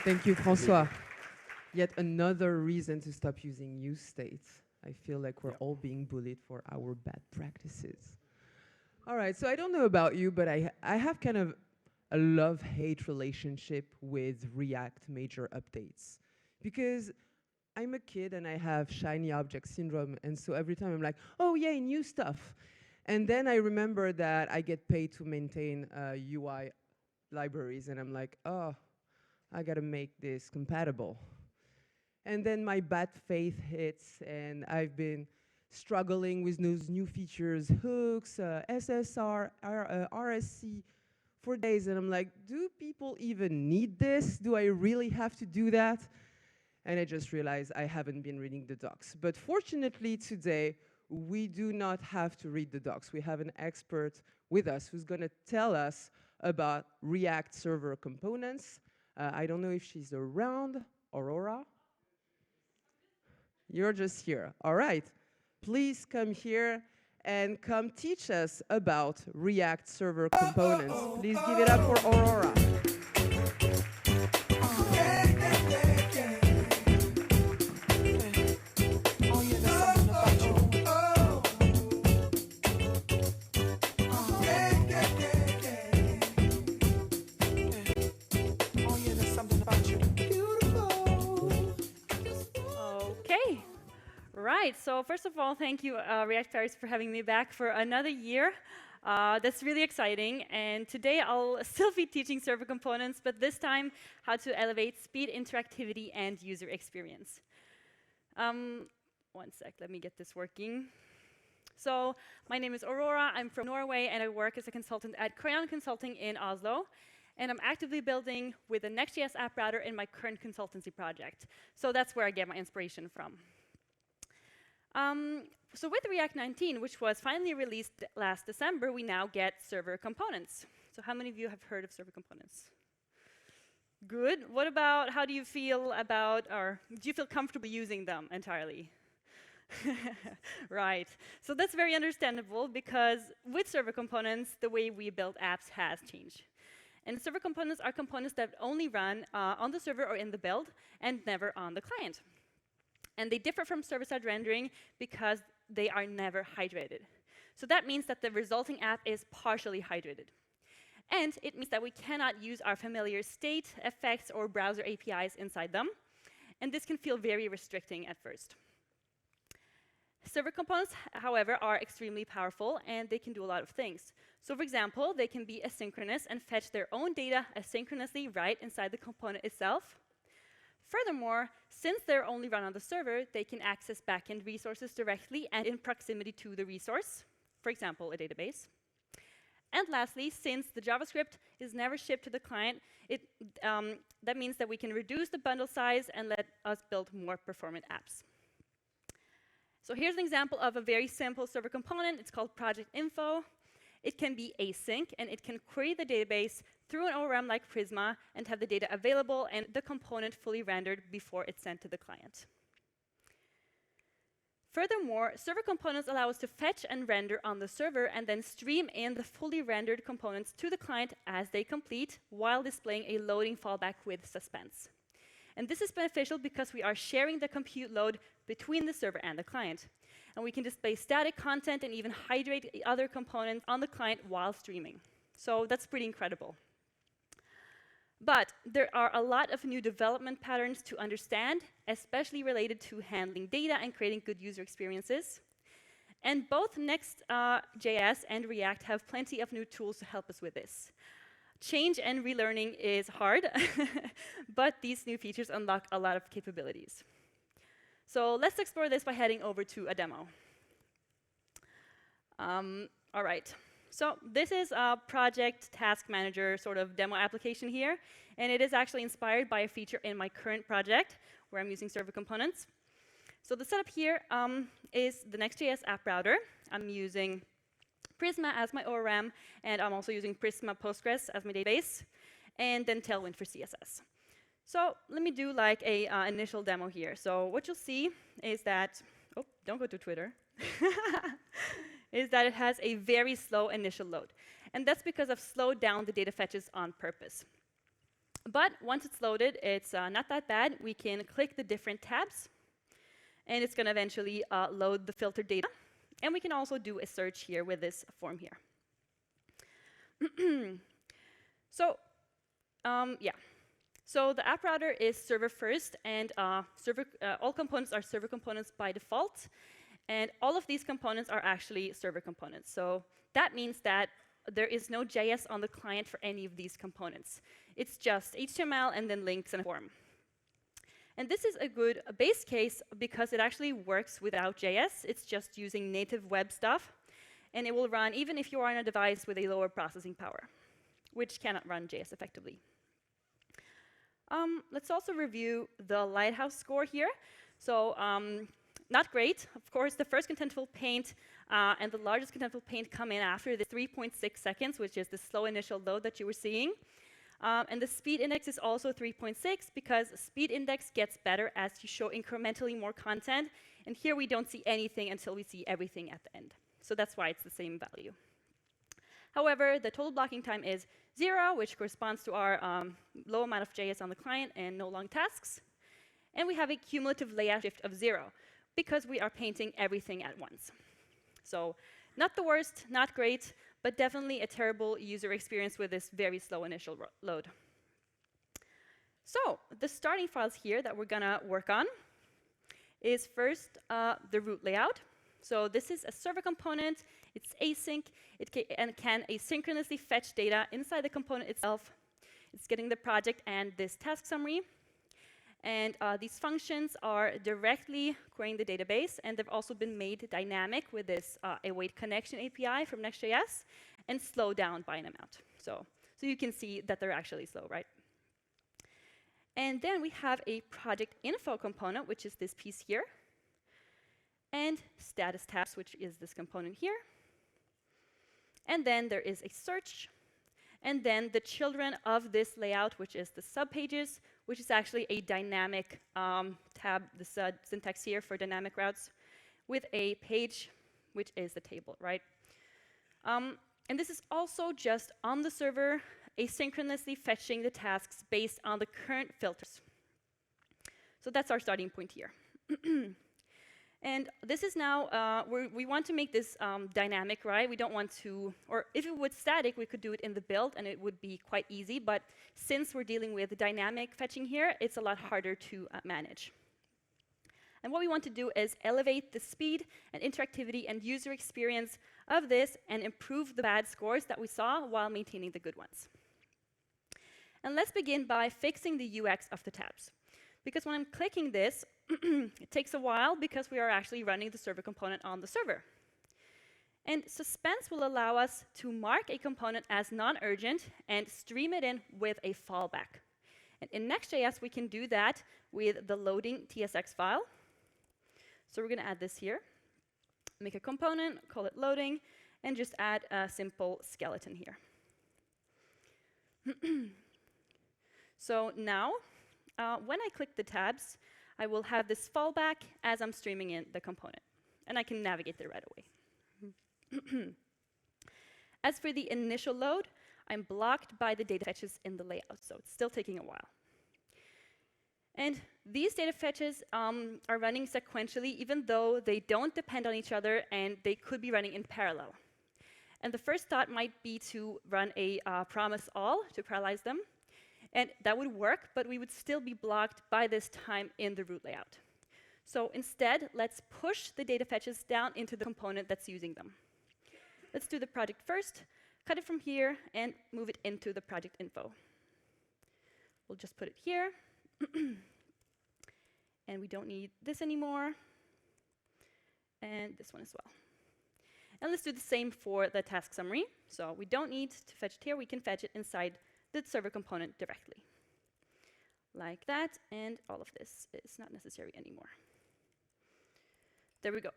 Thank you, François. Yet another reason to stop using use states. I feel like we're all being bullied for our bad practices. All right, so I don't know about you, but I have kind of a love-hate relationship with React major updates. Because I'm a kid and I have shiny object syndrome, and so every time I'm like, oh yay, new stuff. And then I remember that I get paid to maintain UI libraries, and I'm like, oh, I gotta make this compatible. And then my bad faith hits, and I've been struggling with those new features, hooks, SSR, RSC, for days. And I'm like, do people even need this? Do I really have to do that? And I just realized I haven't been reading the docs. But fortunately today, we do not have to read the docs. We have an expert with us who's gonna tell us about React server components. I don't know if she's around. Aurora? You're just here. All right. Please come here and come teach us about React server components. Please give it up for Aurora. Okay. Right. So first of all, thank you, React Paris, for having me back for another year. That's really exciting. And today I'll still be teaching server components, but this time how to elevate speed, interactivity, and user experience. One sec, let me get this working. So my name is Aurora. I'm from Norway, and I work as a consultant at Crayon Consulting in Oslo. And I'm actively building with the Next.js app router in my current consultancy project. So that's where I get my inspiration from. So with React 19, which was finally released last December, we now get server components. So how many of you have heard of server components? Good. What about, how do you feel about, or do you feel comfortable using them entirely? Right. So that's very understandable, because with server components, the way we build apps has changed. And server components are components that only run on the server or in the build, and never on the client. And they differ from server-side rendering because they are never hydrated. So that means that the resulting app is partially hydrated. And it means that we cannot use our familiar state, effects, or browser APIs inside them. And this can feel very restricting at first. Server components, however, are extremely powerful, and they can do a lot of things. So for example, they can be asynchronous and fetch their own data asynchronously right inside the component itself. Furthermore, since they're only run on the server, they can access backend resources directly and in proximity to the resource, for example, a database. And lastly, since the JavaScript is never shipped to the client, that means that we can reduce the bundle size and let us build more performant apps. So here's an example of a very simple server component. It's called project info. It can be async, and it can query the database through an ORM like Prisma and have the data available and the component fully rendered before it's sent to the client. Furthermore, server components allow us to fetch and render on the server and then stream in the fully rendered components to the client as they complete, while displaying a loading fallback with suspense. And this is beneficial because we are sharing the compute load between the server and the client. And we can display static content and even hydrate other components on the client while streaming. So that's pretty incredible. But there are a lot of new development patterns to understand, especially related to handling data and creating good user experiences. And both Next.js and React have plenty of new tools to help us with this. Change and relearning is hard, but these new features unlock a lot of capabilities. So let's explore this by heading over to a demo. All right. So this is a project task manager sort of demo application here, and it is actually inspired by a feature in my current project where I'm using server components. So the setup here is the Next.js app router. I'm using Prisma as my ORM, and I'm also using Prisma Postgres as my database, and then Tailwind for CSS. So let me do like a initial demo here. So what you'll see is that, oh, don't go to Twitter. Is that it has a very slow initial load. And that's because I've slowed down the data fetches on purpose. But once it's loaded, it's not that bad. We can click the different tabs, and it's going to eventually load the filtered data. And we can also do a search here with this form here. So, yeah. So the app router is server first, and all components are server components by default. And all of these components are actually server components. So that means that there is no JS on the client for any of these components. It's just HTML and then links and a form. And this is a good base case because it actually works without JS. It's just using native web stuff. And it will run even if you are on a device with a lower processing power, which cannot run JS effectively. Let's also review the Lighthouse score here. So not great. Of course, the first contentful paint and the largest contentful paint come in after the 3.6 seconds, which is the slow initial load that you were seeing. And the speed index is also 3.6 because speed index gets better as you show incrementally more content. And here we don't see anything until we see everything at the end. So that's why it's the same value. However, the total blocking time is 0, which corresponds to our low amount of JS on the client and no long tasks. And we have a cumulative layout shift of 0 because we are painting everything at once. So not the worst, not great, but definitely a terrible user experience with this very slow initial load. So the starting files here that we're going to work on is first the root layout. So this is a server component. It's async. It can asynchronously fetch data inside the component itself. It's getting the project and this task summary. And these functions are directly querying the database, and they've also been made dynamic with this await connection API from Next.js and slowed down by an amount. So you can see that they're actually slow, right? And then we have a project info component, which is this piece here, and status tabs, which is this component here. And then there is a search, and then the children of this layout, which is the subpages, which is actually a dynamic tab, the syntax here for dynamic routes, with a page, which is the table, right? And this is also just on the server, asynchronously fetching the tasks based on the current filters. So that's our starting point here. And this is now, we want to make this dynamic, right? We don't want to, or if it was static, we could do it in the build, and it would be quite easy. But since we're dealing with dynamic fetching here, it's a lot harder to manage. And what we want to do is elevate the speed and interactivity and user experience of this and improve the bad scores that we saw while maintaining the good ones. And let's begin by fixing the UX of the tabs. Because when I'm clicking this, it takes a while because we are actually running the server component on the server. And suspense will allow us to mark a component as non-urgent and stream it in with a fallback. And in Next.js, we can do that with the loading TSX file. So we're going to add this here. Make a component, call it loading, and just add a simple skeleton here. So now, when I click the tabs, I will have this fallback as I'm streaming in the component. And I can navigate there right away. As for the initial load, I'm blocked by the data fetches in the layout, so it's still taking a while. And these data fetches are running sequentially, even though they don't depend on each other, and they could be running in parallel. And the first thought might be to run a promise all to parallelize them. And that would work, but we would still be blocked by this time in the root layout. So instead, let's push the data fetches down into the component that's using them. Let's do the project first, cut it from here, and move it into the project info. We'll just put it here. And we don't need this anymore. And this one as well. And let's do the same for the task summary. So we don't need to fetch it here. We can fetch it inside the server component directly. Like that, and all of this is not necessary anymore. There we go.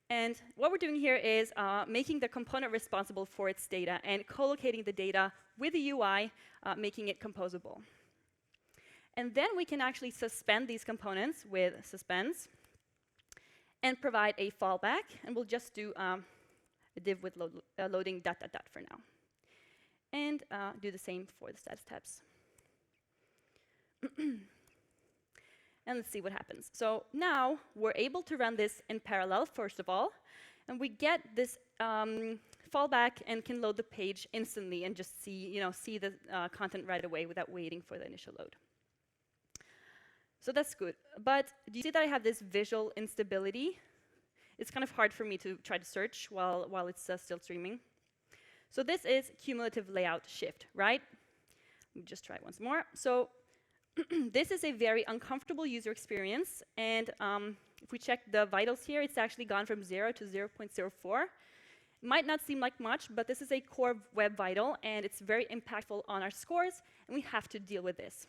And what we're doing here is making the component responsible for its data and co-locating the data with the UI, making it composable. And then we can actually suspend these components with suspense and provide a fallback. And we'll just do a div with loading ... for now. And do the same for the status tabs. And let's see what happens. So now we're able to run this in parallel, first of all, and we get this fallback and can load the page instantly and just see the content right away without waiting for the initial load. So that's good. But do you see that I have this visual instability? It's kind of hard for me to try to search while it's still streaming. So this is cumulative layout shift, right? Let me just try it once more. So this is a very uncomfortable user experience, and if we check the vitals here, it's actually gone from 0 to 0.04. Might not seem like much, but this is a core web vital, and it's very impactful on our scores, and we have to deal with this.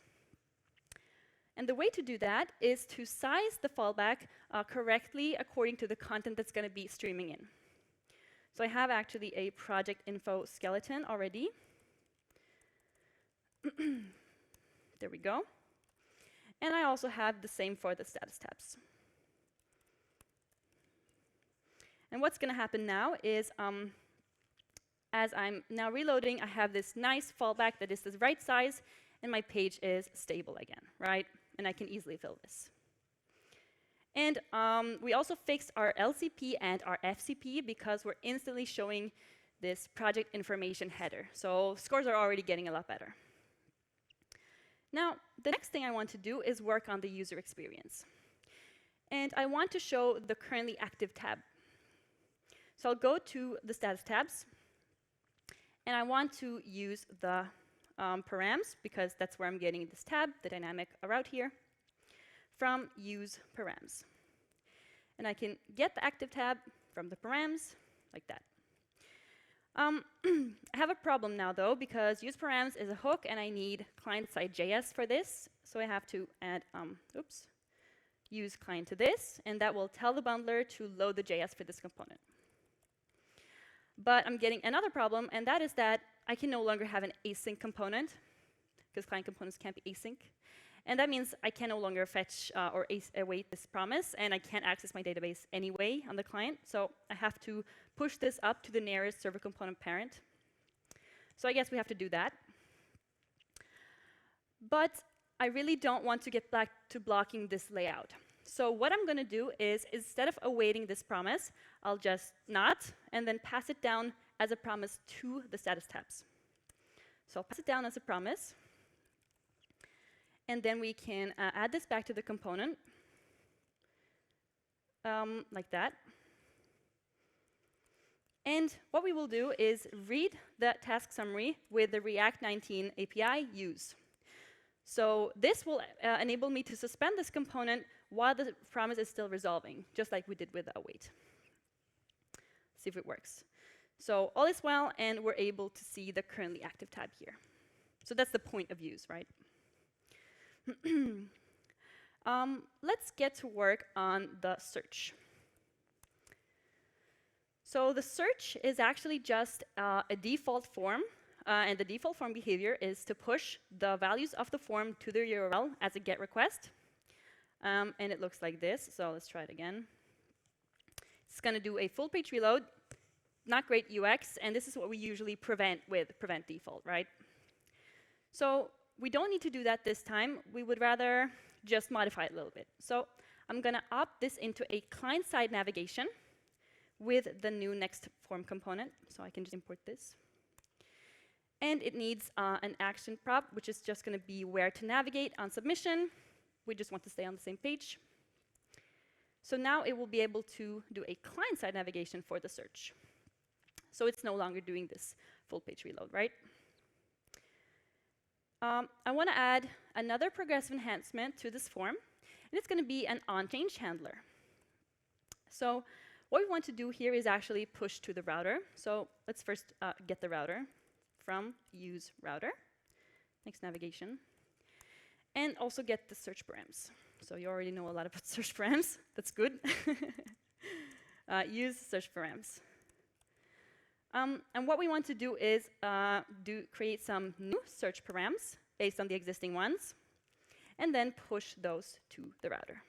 And the way to do that is to size the fallback correctly according to the content that's going to be streaming in. So I have actually a project info skeleton already. There we go. And I also have the same for the status tabs. And what's going to happen now is, as I'm now reloading, I have this nice fallback that is the right size, and my page is stable again, right? And I can easily fill this. And we also fixed our LCP and our FCP because we're instantly showing this project information header. So scores are already getting a lot better. Now, the next thing I want to do is work on the user experience. And I want to show the currently active tab. So I'll go to the status tabs, and I want to use the params, because that's where I'm getting this tab, the dynamic route here, from use params. And I can get the active tab from the params, like that. I have a problem now, though, because use params is a hook, and I need client-side JS for this. So I have to add, use client to this, and that will tell the bundler to load the JS for this component. But I'm getting another problem, and that is that I can no longer have an async component, because client components can't be async. And that means I can no longer fetch or await this promise, and I can't access my database anyway on the client. So I have to push this up to the nearest server component parent. So I guess we have to do that. But I really don't want to get back to blocking this layout. So what I'm going to do is, instead of awaiting this promise, I'll just not, and then pass it down as a promise to the status tabs. So I'll pass it down as a promise. And then we can add this back to the component, like that. And what we will do is read the task summary with the React 19 API use. So this will enable me to suspend this component while the promise is still resolving, just like we did with the await. See if it works. So all is well, and we're able to see the currently active tab here. So that's the point of use, right? Let's get to work on the search. So the search is actually just a default form, and the default form behavior is to push the values of the form to the URL as a GET request. And it looks like this, so let's try it again. It's going to do a full page reload, not great UX, and this is what we usually prevent with prevent default, right? So we don't need to do that this time. We would rather just modify it a little bit. So I'm going to opt this into a client-side navigation with the new next form component. So I can just import this. And it needs an action prop, which is just going to be where to navigate on submission. We just want to stay on the same page. So now it will be able to do a client-side navigation for the search. So it's no longer doing this full page reload, right? I want to add another progressive enhancement to this form, and it's going to be an on-change handler. So what we want to do here is actually push to the router. So let's first get the router from use router, next navigation, and also get the search params. So you already know a lot about search params. That's good. Use search params. And what we want to do is create some new search params based on the existing ones, and then push those to the router.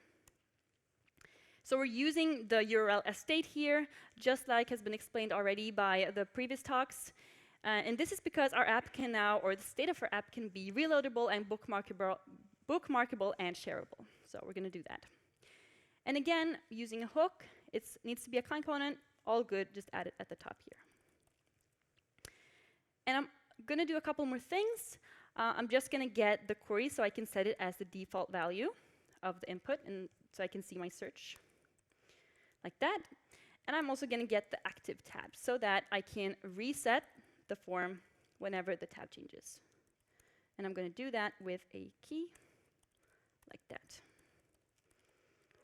So we're using the URL as state here, just like has been explained already by the previous talks. And this is because our app can now, or the state of our app can be reloadable and bookmarkable and shareable. So we're going to do that. And again, using a hook, it needs to be a client component. All good, just add it at the top here. And I'm going to do a couple more things. I'm just going to get the query so I can set it as the default value of the input, and so I can see my search like that. And I'm also going to get the active tab so that I can reset the form whenever the tab changes. And I'm going to do that with a key like that.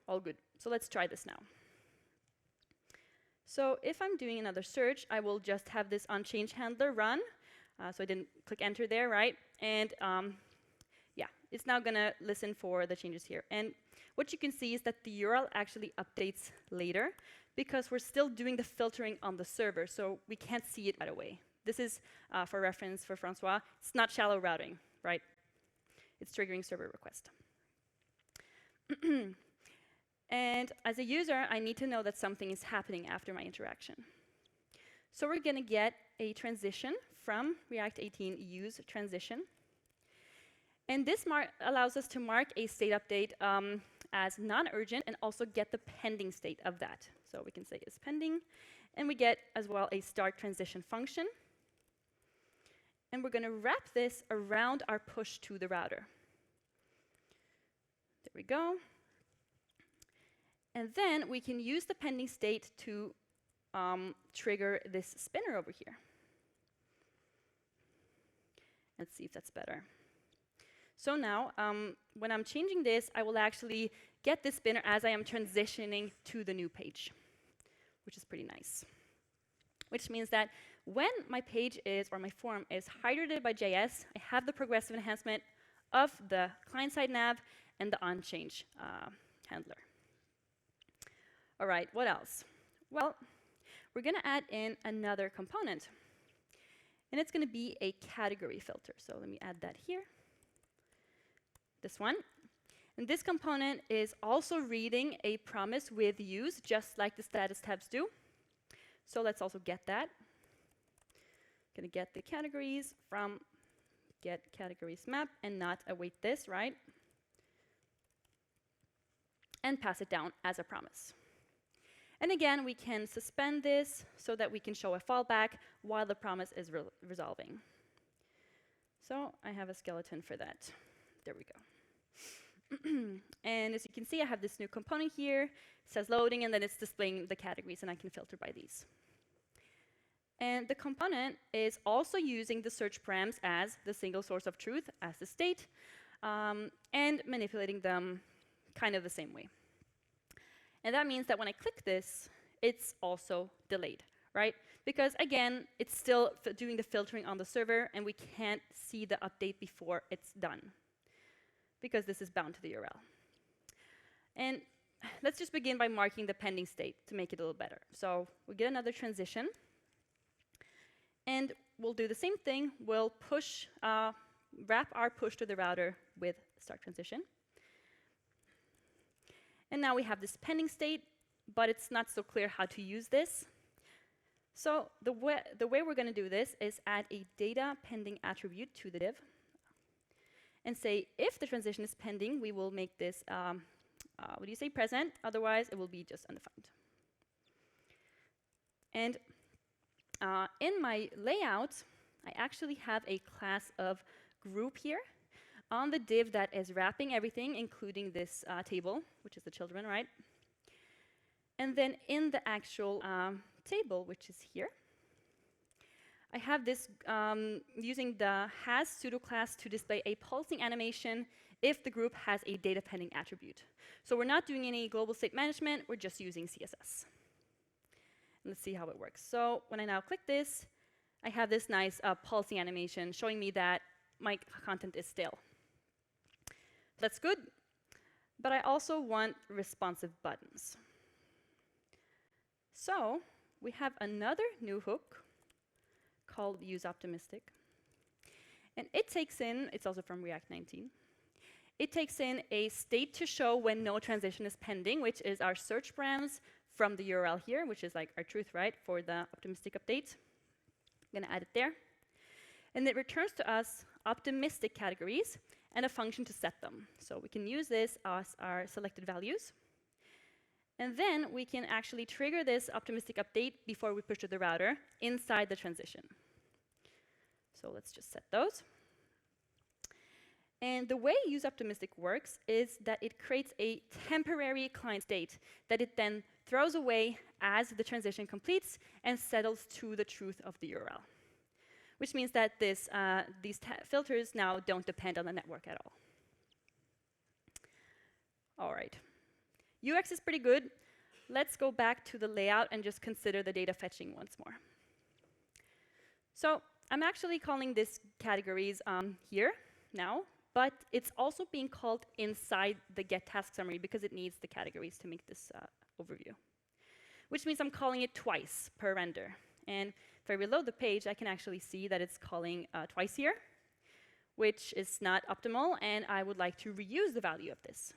All good. So let's try this now. So if I'm doing another search, I will just have this onChange handler run. So I didn't click enter there, right? And yeah, it's now going to listen for the changes here. And what you can see is that the URL actually updates later because we're still doing the filtering on the server, so we can't see it right away. This is, for reference for Francois, it's not shallow routing, right? It's triggering server request. And as a user, I need to know that something is happening after my interaction. So we're going to get a transition from React 18 use transition. And this allows us to mark a state update as non-urgent and also get the pending state of that. So we can say is pending. And we get as well a start transition function. And we're going to wrap this around our push to the router. There we go. And then we can use the pending state to trigger this spinner over here. Let's see if that's better. So now, when I'm changing this, I will actually get this spinner as I am transitioning to the new page, which is pretty nice. Which means that when my page is, or my form is hydrated by JS, I have the progressive enhancement of the client-side nav and the onChange handler. All right, what else? Well, we're going to add in another component. And it's going to be a category filter. So let me add that here. This one. And this component is also reading a promise with use, just like the status tabs do. So let's also get that. Going to get the categories from get categories map and not await this, right? And pass it down as a promise. And again, we can suspend this so that we can show a fallback while the promise is resolving. So I have a skeleton for that. There we go. And as you can see, I have this new component here. It says loading, and then it's displaying the categories, and I can filter by these. And the component is also using the search params as the single source of truth, as the state, and manipulating them kind of the same way. And that means that when I click this, it's also delayed, right? Because again, it's still doing the filtering on the server, and we can't see the update before it's done, because this is bound to the URL. And let's just begin by marking the pending state to make it a little better. So we get another transition, and we'll do the same thing. We'll push, wrap our push to the router with start transition. And now we have this pending state, but it's not so clear how to use this. So the way we're going to do this is add a data pending attribute to the div, and say if the transition is pending, we will make this, what do you say, present? Otherwise, it will be just undefined. And in my layout, I actually have a class of group here on the div that is wrapping everything, including this table, which is the children, right? And then in the actual table, which is here, I have this using the has pseudo class to display a pulsing animation if the group has a data pending attribute. So we're not doing any global state management, we're just using CSS. And let's see how it works. So when I now click this, I have this nice pulsing animation showing me that my content is stale. That's good, but I also want responsive buttons. So we have another new hook called use optimistic. And it takes in, it's also from React 19, it takes in a state to show when no transition is pending, which is our search params from the URL here, which is like our truth, right, for the optimistic update. I'm going to add it there. And it returns to us optimistic categories and a function to set them. So we can use this as our selected values. And then we can actually trigger this optimistic update before we push to the router inside the transition. So let's just set those. And the way use optimistic works is that it creates a temporary client state that it then throws away as the transition completes and settles to the truth of the URL, which means that these filters now don't depend on the network at all. All right. UX is pretty good. Let's go back to the layout and just consider the data fetching once more. So I'm actually calling this categories here now, but it's also being called inside the get task summary because it needs the categories to make this overview, which means I'm calling it twice per render. And if I reload the page, I can actually see that it's calling twice here, which is not optimal, and I would like to reuse the value of this.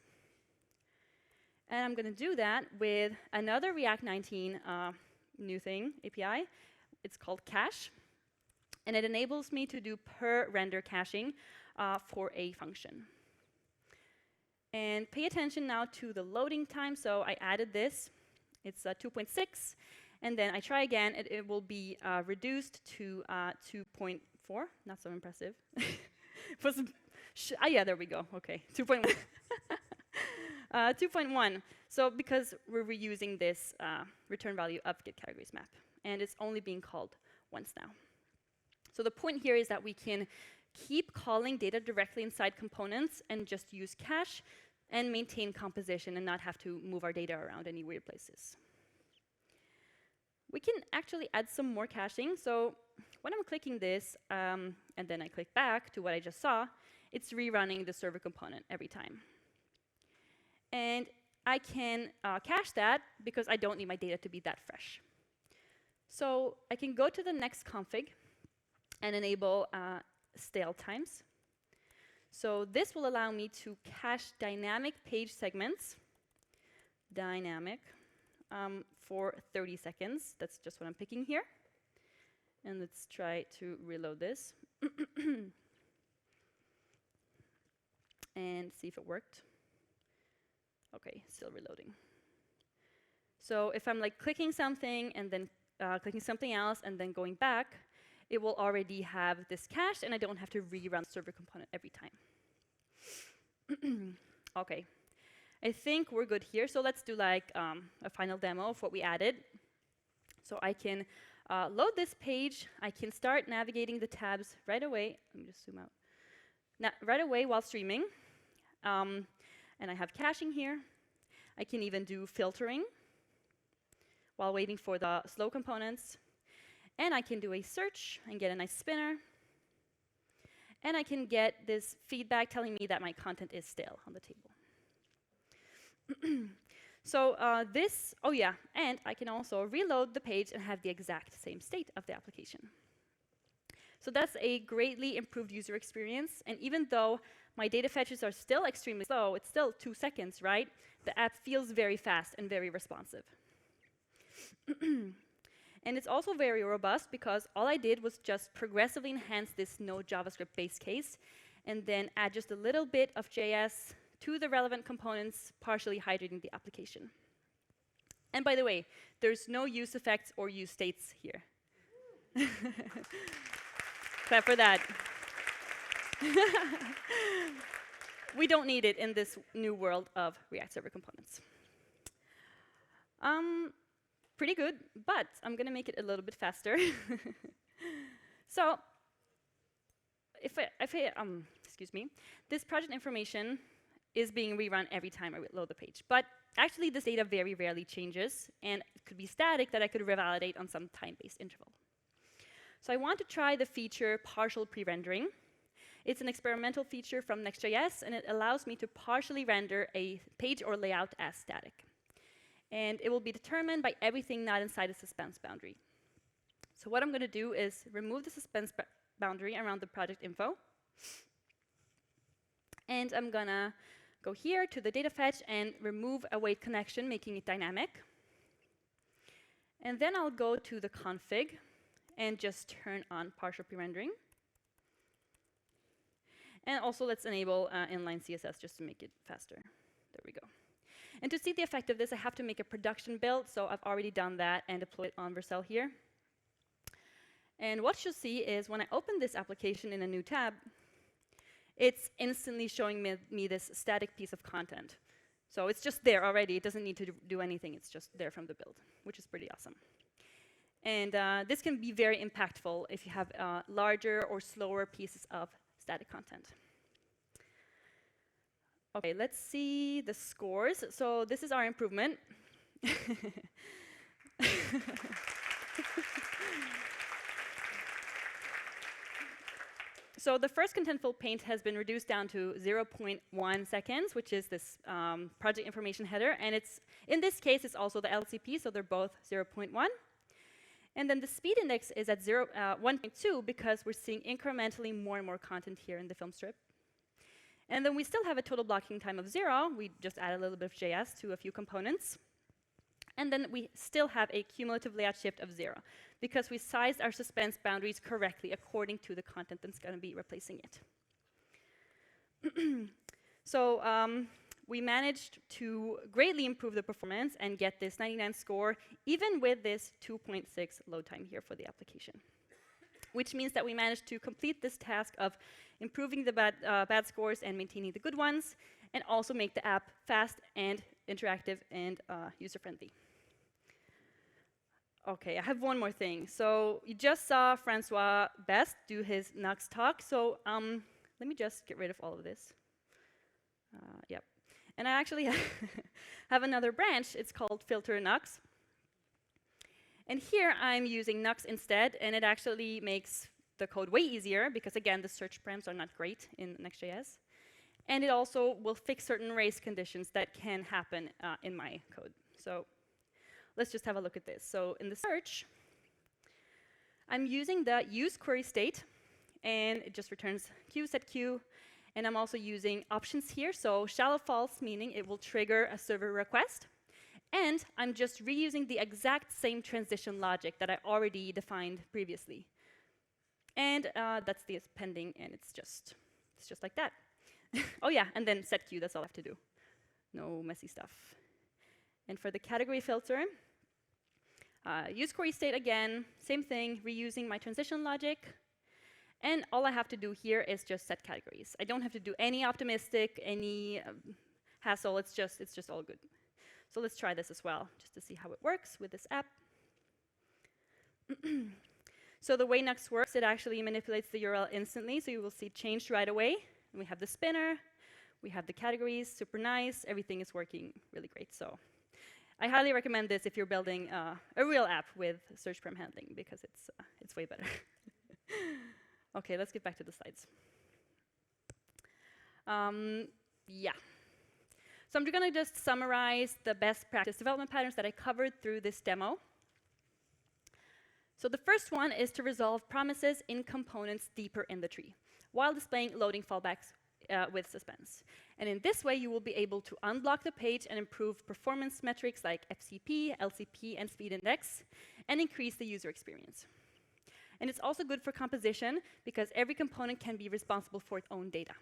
And I'm going to do that with another React 19 new thing, API. It's called cache, and it enables me to do per render caching for a function. And pay attention now to the loading time. So I added this. It's 2.6. And then I try again. It will be reduced to 2.4. Not so impressive. Yeah, there we go. OK, 2.1. 2.1. So because we're reusing this return value of get categories map. And it's only being called once now. So the point here is that we can keep calling data directly inside components and just use cache and maintain composition and not have to move our data around any weird places. We can actually add some more caching. So when I'm clicking this, and then I click back to what I just saw, it's rerunning the server component every time. And I can cache that because I don't need my data to be that fresh. So I can go to the next config and enable stale times. So this will allow me to cache dynamic page segments, for 30 seconds. That's just what I'm picking here. And let's try to reload this and see if it worked. OK, still reloading. So if I'm like clicking something and then clicking something else and then going back, it will already have this cached, and I don't have to rerun the server component every time. OK, I think we're good here. So let's do like a final demo of what we added. So I can load this page. I can start navigating the tabs right away. Let me just zoom out. Right away while streaming. And I have caching here. I can even do filtering while waiting for the slow components. And I can do a search and get a nice spinner. And I can get this feedback telling me that my content is stale on the table. So oh yeah, and I can also reload the page and have the exact same state of the application. So that's a greatly improved user experience. And even though my data fetches are still extremely slow, it's still 2 seconds, right? The app feels very fast and very responsive. And it's also very robust because all I did was just progressively enhance this Node JavaScript base case and then add just a little bit of JS to the relevant components, partially hydrating the application. And by the way, there's no use effects or use states here. Clap for that. We don't need it in this new world of React Server components. Pretty good, but I'm going to make it a little bit faster. So, excuse me, this project information is being rerun every time I load the page. But actually, this data very rarely changes, and it could be static that I could revalidate on some time-based interval. So I want to try the feature partial pre-rendering. It's an experimental feature from Next.js, and it allows me to partially render a page or layout as static. And it will be determined by everything not inside a suspense boundary. So what I'm going to do is remove the suspense boundary around the project info. And I'm going to go here to the data fetch and remove await connection, making it dynamic. And then I'll go to the config and just turn on partial pre-rendering. And also let's enable inline CSS just to make it faster. There we go. And to see the effect of this, I have to make a production build. So I've already done that and deployed it on Vercel here. And what you'll see is when I open this application in a new tab, it's instantly showing me this static piece of content. So it's just there already. It doesn't need to do anything. It's just there from the build, which is pretty awesome. And this can be very impactful if you have larger or slower pieces of static content. OK, let's see the scores. So this is our improvement. So the first contentful paint has been reduced down to 0.1 seconds, which is this project information header. And it's in this case, it's also the LCP, so they're both 0.1. And then the speed index is at 1.2 because we're seeing incrementally more and more content here in the film strip. And then we still have a total blocking time of 0. We just add a little bit of JS to a few components. And then we still have a cumulative layout shift of 0 because we sized our suspense boundaries correctly according to the content that's going to be replacing it. So we managed to greatly improve the performance and get this 99 score, even with this 2.6 load time here for the application. Which means that we managed to complete this task of improving the bad scores and maintaining the good ones, and also make the app fast and interactive and user-friendly. OK, I have one more thing. So you just saw Francois Best do his Nux talk. So let me just get rid of all of this. Yep. And I actually have another branch. It's called Filter Nux. And here I'm using Nux instead, and it actually makes the code way easier because, again, the search params are not great in Next.js. And it also will fix certain race conditions that can happen in my code. So let's just have a look at this. So in the search, I'm using the use query state, and it just returns q set q. And I'm also using options here. So shallow false, meaning it will trigger a server request. And I'm just reusing the exact same transition logic that I already defined previously. And that's the pending, and it's just like that. Oh yeah, and then set q, that's all I have to do. No messy stuff. And for the category filter, use query state again, same thing, reusing my transition logic. And all I have to do here is just set categories. I don't have to do any optimistic, any hassle, it's just all good. So let's try this as well, just to see how it works with this app. So the way Nux works, it actually manipulates the URL instantly, so you will see it changed right away. And we have the spinner, we have the categories, super nice, everything is working really great. So I highly recommend this if you're building a real app with search param handling, because it's way better. OK, let's get back to the slides. Yeah. So I'm going to just summarize the best practice development patterns that I covered through this demo. So the first one is to resolve promises in components deeper in the tree, while displaying loading fallbacks with suspense. And in this way, you will be able to unblock the page and improve performance metrics like FCP, LCP, and speed index, and increase the user experience. And it's also good for composition, because every component can be responsible for its own data.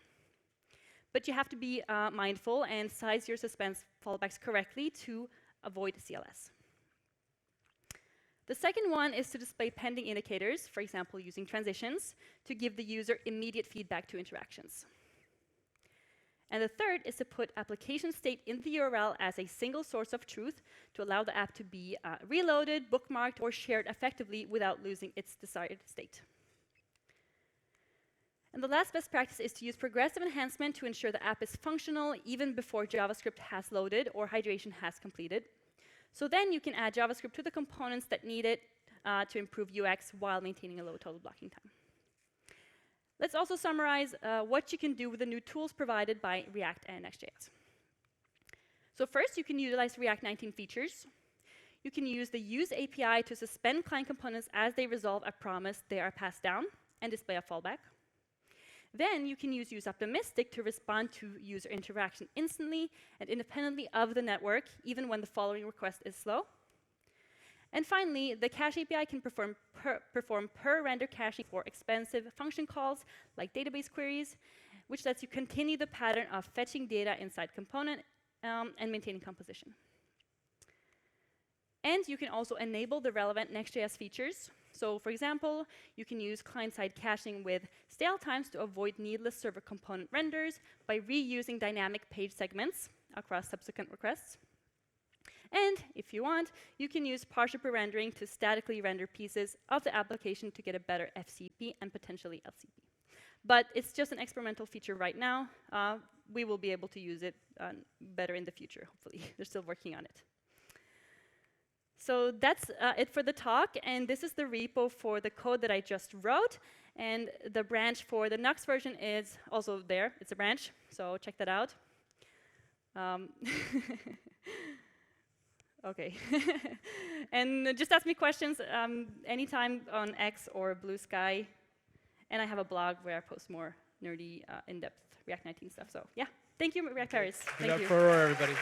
But you have to be mindful and size your suspense fallbacks correctly to avoid CLS. The second one is to display pending indicators, for example, using transitions, to give the user immediate feedback to interactions. And the third is to put application state in the URL as a single source of truth to allow the app to be reloaded, bookmarked, or shared effectively without losing its desired state. And the last best practice is to use progressive enhancement to ensure the app is functional even before JavaScript has loaded or hydration has completed. So then you can add JavaScript to the components that need it to improve UX while maintaining a low total blocking time. Let's also summarize what you can do with the new tools provided by React and Next.js. So first, you can utilize React 19 features. You can use the use API to suspend client components as they resolve a promise they are passed down and display a fallback. Then you can use optimistic to respond to user interaction instantly and independently of the network, even when the following request is slow. And finally, the cache API can perform per render caching for expensive function calls like database queries, which lets you continue the pattern of fetching data inside component and maintaining composition. And you can also enable the relevant Next.js features. So for example, you can use client-side caching with stale times to avoid needless server component renders by reusing dynamic page segments across subsequent requests. And if you want, you can use partial pre-rendering to statically render pieces of the application to get a better FCP and potentially LCP. But it's just an experimental feature right now. We will be able to use it better in the future, hopefully. They're still working on it. So that's it for the talk, and this is the repo for the code that I just wrote. And the branch for the Nux version is also there. It's a branch, so check that out. Okay. And just ask me questions anytime on X or Blue Sky. And I have a blog where I post more nerdy, in-depth React 19 stuff. So yeah, thank you, React Paris. Give it Thank up you. for Aurora, everybody.